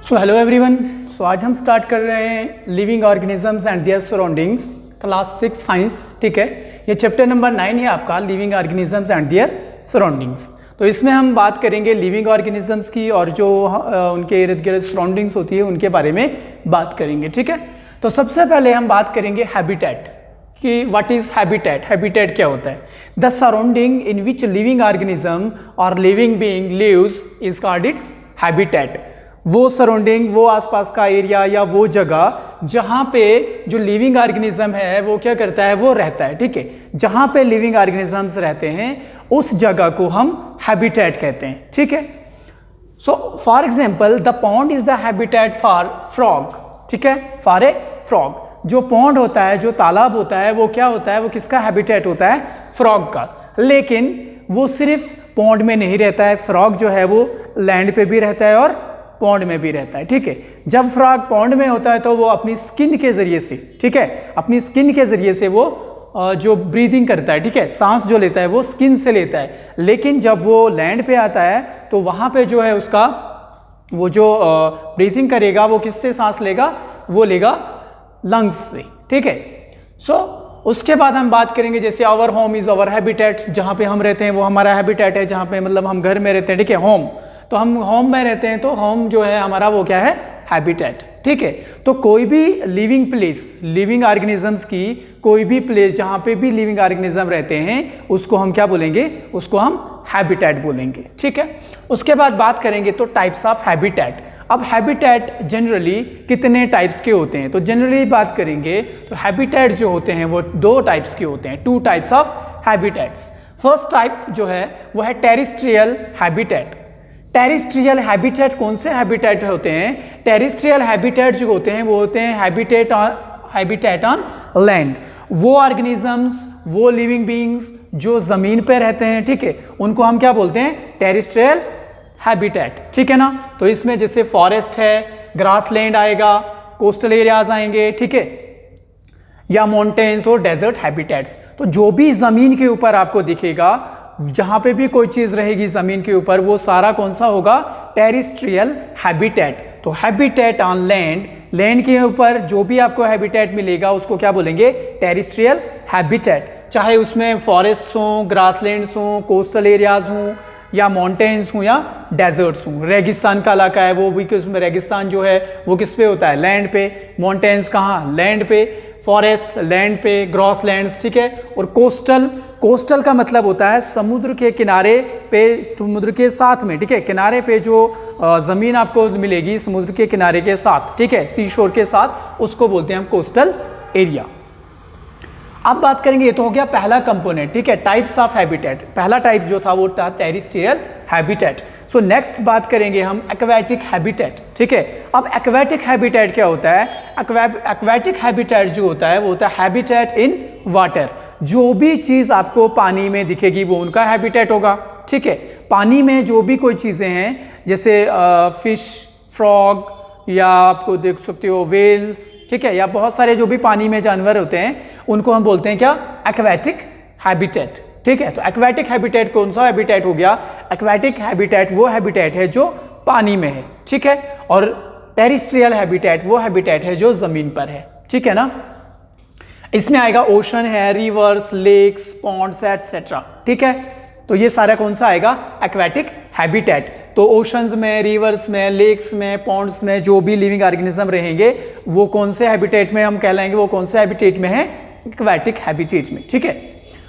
So hello everyone. सो आज हम start कर रहे हैं living organisms and there surroundings, class 6 science. ठीक है, ये चैप्टर नंबर 9 है आपका, living organisms and there surroundings. तो इसमें हम बात करेंगे लिविंग ऑर्गेनिजम्स की और जो उनके इर्द गिर्द सराउंडिंग्स होती है उनके बारे में बात करेंगे। ठीक है, तो सबसे पहले हम बात करेंगे हैबिटेट कि व्हाट इज हैबिटेट। हैबिटेट क्या होता है? The surrounding in which living organism और living being lives is called its habitat. वो सराउंडिंग, वो आसपास का एरिया या वो जगह जहाँ पे जो लिविंग ऑर्गेनिज्म है वो क्या करता है, वो रहता है। ठीक है, जहाँ पे लिविंग ऑर्गेनिजम्स रहते हैं उस जगह को हम हैबिटेट कहते हैं। ठीक है, so for example the pond is the habitat for frog. ठीक है, फॉर ए फ्रॉग। जो पॉन्ड होता है, जो तालाब होता है, वो क्या होता है, वो किसका हैबिटेट होता है? फ्रॉग का। लेकिन वो सिर्फ पॉन्ड में नहीं रहता है, फ्रॉग जो है वो लैंड पे भी रहता है और पॉन्ड में भी रहता है। ठीक है, जब फ्रॉग पॉन्ड में होता है तो वो अपनी स्किन के जरिए से, ठीक है, अपनी स्किन के जरिए से वो जो ब्रीदिंग करता है, ठीक है, सांस जो लेता है वो स्किन से लेता है। लेकिन जब वो लैंड पे आता है तो वहाँ पे जो है उसका वो जो ब्रीथिंग करेगा वो किससे सांस लेगा? वो लेगा लंग्स से। ठीक है, सो उसके बाद हम बात करेंगे जैसे our home is our habitat. जहाँ पे हम रहते हैं वो हमारा हैबिटेट है, जहाँ पे मतलब हम घर में रहते हैं। ठीक है, होम, तो हम होम में रहते हैं तो होम जो है हमारा वो क्या है? हैबिटेट। ठीक है, तो कोई भी लिविंग प्लेस, लिविंग ऑर्गेनिजम्स की कोई भी प्लेस जहाँ पे भी लिविंग ऑर्गेनिज्म रहते हैं उसको हम क्या बोलेंगे? उसको हम हैबिटेट बोलेंगे। ठीक है, उसके बाद बात करेंगे तो टाइप्स ऑफ हैबिटेट। अब हैबिटेट जनरली कितने टाइप्स के होते हैं? तो जनरली बात करेंगे तो हैबिटेट जो होते हैं वो दो टाइप्स के होते हैं, two types of habitats. First type जो है वो है टेरेस्ट्रियल हैबिटेट। टेरेस्ट्रियल हैबिटेट कौन से हैबिटेट होते हैं? टेरेस्ट्रियल हैबिटेट जो होते हैं वो होते हैं हैबिटेट ऑन लैंड। वो ऑर्गेनिजम्स, वो लिविंग बीइंग्स जो जमीन पे रहते हैं, ठीक है, उनको हम क्या बोलते हैं? Terrestrial habitat. ठीक है ना, तो इसमें जैसे फॉरेस्ट है, ग्रास लैंड आएगा, कोस्टल एरियाज आएंगे, ठीक है, या माउंटेन्स और डेजर्ट हैबिटेट्स। तो जो भी जमीन के ऊपर आपको दिखेगा, जहां पे भी कोई चीज रहेगी जमीन के ऊपर, वो सारा कौन सा होगा? Terrestrial habitat. तो हैबिटेट ऑन लैंड, लैंड के ऊपर जो भी आपको हैबिटेट मिलेगा उसको क्या बोलेंगे? Terrestrial habitat. चाहे उसमें फॉरेस्ट हो, ग्रासलैंड्स हो, कोस्टल एरियाज हों, या माउंटेन्स हूँ या डेजर्ट्स हूँ। रेगिस्तान का इलाका है वो भी, उसमें रेगिस्तान जो है वो किस पे होता है? लैंड पे। माउंटेन्स कहाँ? लैंड पे। फॉरेस्ट लैंड पे, ग्रॉस लैंड्स, ठीक है। और कोस्टल, कोस्टल का मतलब होता है समुद्र के किनारे पे, समुद्र के साथ में, ठीक है, किनारे पे जो ज़मीन आपको मिलेगी समुद्र के किनारे के साथ, ठीक है, सी शोर के साथ, उसको बोलते हैं हम कोस्टल एरिया। अब बात करेंगे, ये तो हो गया पहला कंपोनेंट, ठीक है, टाइप्स ऑफ हैबिटेट। पहला टाइप जो था वो था टेरेस्ट्रियल हैबिटेट। सो नेक्स्ट बात करेंगे हम एक्वेटिक हैबिटेट। ठीक है, अब एक्वेटिक हैबिटेट क्या होता है? एक्वेटिक हैबिटेट जो होता है वो होता है हैबिटेट इन वाटर। जो भी चीज़ आपको पानी में दिखेगी वो उनका हैबिटेट होगा। ठीक है, पानी में जो भी कोई चीज़ें हैं जैसे फिश, फ्रॉग, या आपको देख सकते हो वेल्स, ठीक है, या बहुत सारे जो भी पानी में जानवर होते हैं उनको हम बोलते हैं क्या? Aquatic habitat. ठीक है, तो एक्वेटिक हैबिटेट कौन सा हैबिटेट हो गया? एक्वेटिक हैबिटेट वो हैबिटेट है जो पानी में है, ठीक है, और टेरेस्ट्रियल हैबिटेट वो हैबिटेट है जो जमीन पर है। ठीक है ना, इसमें आएगा ओशन है, रिवर्स, लेक्स, पॉन्ड्स एटसेट्रा। ठीक है, तो ये सारा कौन सा आएगा? Aquatic habitat. तो ओशंस में, रिवर्स में, लेक्स में, पॉन्ड्स में जो भी लिविंग ऑर्गेनिज्म रहेंगे वो कौन से हैबिटेट में हम कहलाएंगे? वो कौन से हैबिटेट में है? एक्वेटिक हैबिटेट में। ठीक है,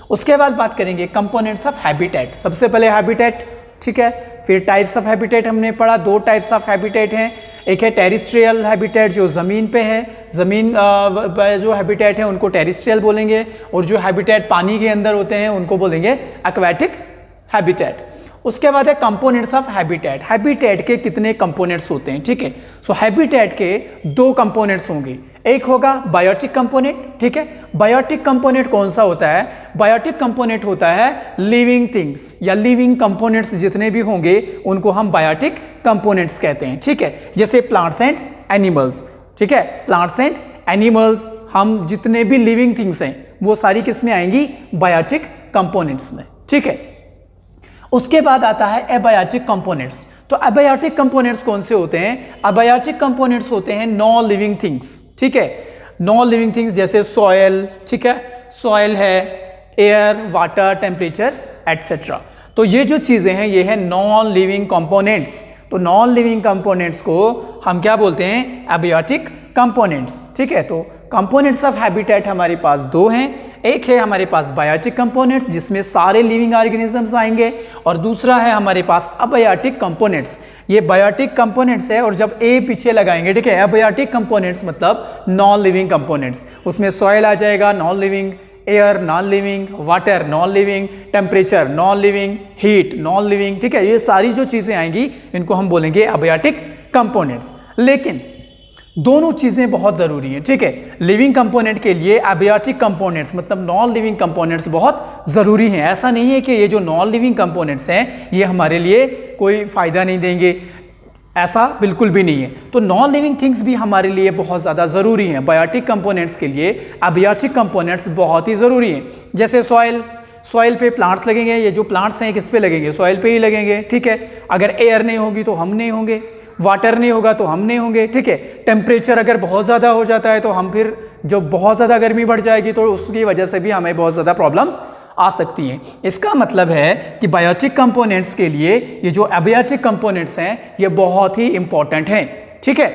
उसके बाद बात करेंगे कंपोनेंट्स ऑफ हैबिटेट। सबसे पहले हैबिटेट, ठीक है, फिर टाइप्स ऑफ हैबिटेट हमने पढ़ा। दो टाइप्स ऑफ हैबिटेट हैं, एक है टेरेस्ट्रियल हैबिटेट जो ज़मीन पे है, ज़मीन जो हैबिटेट है उनको टेरेस्ट्रियल बोलेंगे, और जो हैबिटेट पानी के अंदर होते हैं उनको बोलेंगे एक्वेटिक हैबिटेट। उसके बाद है कंपोनेंट्स ऑफ हैबिटेट। हैबिटेट के कितने कंपोनेंट्स होते हैं? ठीक है, सो हैबिटेट के दो कंपोनेंट्स होंगे, एक होगा बायोटिक कंपोनेंट। ठीक है, बायोटिक कंपोनेंट कौन सा होता है? बायोटिक कंपोनेंट होता है लिविंग थिंग्स या लिविंग कंपोनेंट्स जितने भी होंगे उनको हम बायोटिक कंपोनेंट्स कहते हैं। ठीक है, जैसे प्लांट्स एंड एनिमल्स। ठीक है, प्लांट्स एंड एनिमल्स, हम जितने भी लिविंग थिंग्स हैं वो सारी किस में आएंगी? बायोटिक कंपोनेंट्स में। ठीक है, उसके बाद आता है एबायोटिक कंपोनेंट्स। तो एबायोटिक कंपोनेंट्स कौन से होते हैं? एबायोटिक कंपोनेंट्स होते हैं नॉन लिविंग थिंग्स, ठीक है, नॉन लिविंग थिंग्स जैसे सॉयल, ठीक है, सॉयल है, एयर, वाटर, टेम्परेचर एटसेट्रा। तो ये जो चीज़ें हैं ये है नॉन लिविंग कंपोनेंट्स। तो नॉन लिविंग कंपोनेंट्स को हम क्या बोलते हैं? एबायोटिक कंपोनेंट्स, ठीक है। तो कंपोनेंट्स ऑफ हैबिटेट हमारे पास दो हैं, एक है हमारे पास बायोटिक कंपोनेंट्स जिसमें सारे लिविंग ऑर्गेनिजम्स आएंगे, और दूसरा है हमारे पास अबायोटिक कंपोनेंट्स। ये बायोटिक कंपोनेंट्स है, और जब ए पीछे लगाएंगे, ठीक है, अबायोटिक कंपोनेंट्स मतलब नॉन लिविंग कंपोनेंट्स, उसमें सॉइल आ जाएगा non living, air non living, water non living, temperature non living, heat non living, ठीक है। ये सारी जो चीज़ें आएंगी इनको हम बोलेंगे अबायोटिक कंपोनेंट्स। लेकिन दोनों चीज़ें बहुत ज़रूरी हैं, ठीक है। लिविंग कंपोनेंट के लिए एबायोटिक कंपोनेंट्स मतलब नॉन लिविंग कंपोनेंट्स बहुत ज़रूरी हैं। ऐसा नहीं है कि ये जो नॉन लिविंग कंपोनेंट्स हैं ये हमारे लिए कोई फ़ायदा नहीं देंगे, ऐसा बिल्कुल भी नहीं है। तो नॉन लिविंग थिंग्स भी हमारे लिए बहुत ज़्यादा ज़रूरी हैं। बायोटिक कंपोनेंट्स के लिए एबायोटिक कंपोनेंट्स बहुत ही ज़रूरी हैं। जैसे सॉइल, सॉइल पे प्लांट्स लगेंगे, ये जो प्लांट्स हैं किस पे लगेंगे? सॉइल पे ही लगेंगे, ठीक है। अगर एयर नहीं होगी तो हम नहीं होंगे, वाटर नहीं होगा तो हम नहीं होंगे, ठीक है। टेम्परेचर अगर बहुत ज़्यादा हो जाता है तो हम फिर जो बहुत ज़्यादा गर्मी बढ़ जाएगी तो उसकी वजह से भी हमें बहुत ज़्यादा प्रॉब्लम्स आ सकती हैं। इसका मतलब है कि बायोटिक कंपोनेंट्स के लिए ये जो एबायोटिक कंपोनेंट्स हैं ये बहुत ही इंपॉर्टेंट हैं, ठीक है।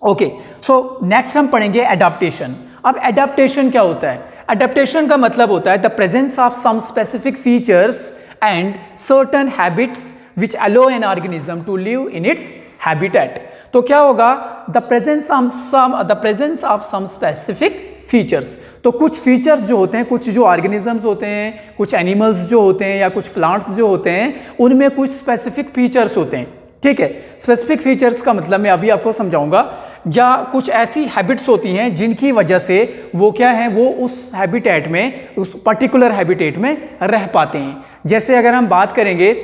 ओके, सो नेक्स्ट हम पढ़ेंगे एडाप्टेशन। अब एडाप्टेशन क्या होता है? एडाप्टेशन का मतलब होता है the presence of some specific features and certain habits which allow an organism to live in its habitat। तो क्या होगा? the presence of some specific features। तो कुछ फीचर्स जो होते हैं, कुछ जो ऑर्गेनिजम्स होते हैं, कुछ एनिमल्स जो होते हैं या कुछ प्लांट्स जो होते हैं, उनमें कुछ स्पेसिफिक फीचर्स होते हैं, ठीक है। स्पेसिफिक फीचर्स का मतलब मैं अभी आपको समझाऊंगा। या कुछ ऐसी हैबिट्स होती हैं जिनकी वजह से वो क्या है, वो उस हैबिटेट में, उस पर्टिकुलर हैबिटेट में रह पाते हैं। जैसे अगर हम बात करेंगे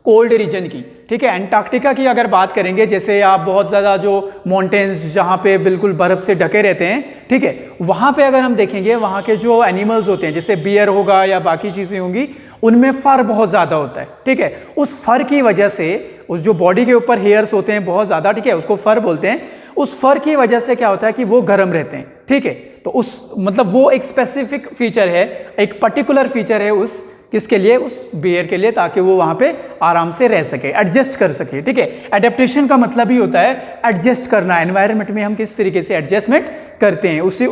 कोल्ड रीजन की, ठीक है, एंटार्क्टिका की अगर बात करेंगे, जैसे आप बहुत ज़्यादा जो माउंटेन्स जहाँ पे बिल्कुल बर्फ़ से ढके रहते हैं, ठीक है, वहाँ पे अगर हम देखेंगे वहाँ के जो एनिमल्स होते हैं जैसे बियर होगा या बाकी चीज़ें होंगी, उनमें फ़र बहुत ज़्यादा होता है, ठीक है। उस फ़र की वजह से, उस जो बॉडी के ऊपर हेयर्स होते हैं बहुत ज़्यादा, ठीक है, उसको फ़र बोलते हैं। उस फ़र की वजह से क्या होता है कि वो गर्म रहते हैं, ठीक है। तो उस मतलब वो एक स्पेसिफिक फीचर है, एक पर्टिकुलर फीचर है उस किसके लिए? उस बियर के लिए, ताकि वो वहाँ पे आराम से रह सके, एडजस्ट कर सके, ठीक है। एडेप्टेशन का मतलब ही होता है एडजस्ट करना, एनवायरनमेंट में हम किस तरीके से एडजस्टमेंट करते हैं उसी